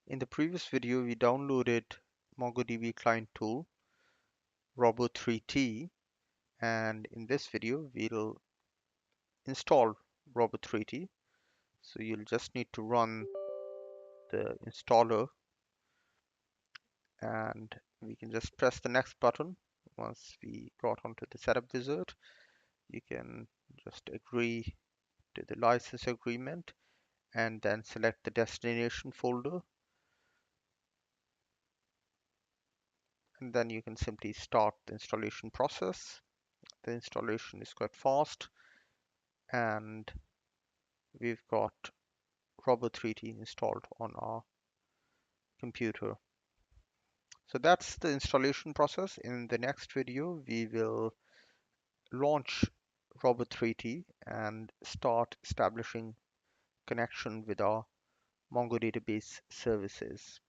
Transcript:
In the previous video, we downloaded MongoDB client tool, Robo 3T, and in this video, we'll install Robo 3T. So you'll just need to run the installer, and we can just press the next button. Once we got onto the setup wizard, you can just agree to the license agreement and then select the destination folder, and then you can simply start the installation process. The installation is quite fast, and we've got Robo 3T installed on our computer. So that's the installation process. In the next video, we will launch Robo 3T and start establishing connection with our MongoDB services.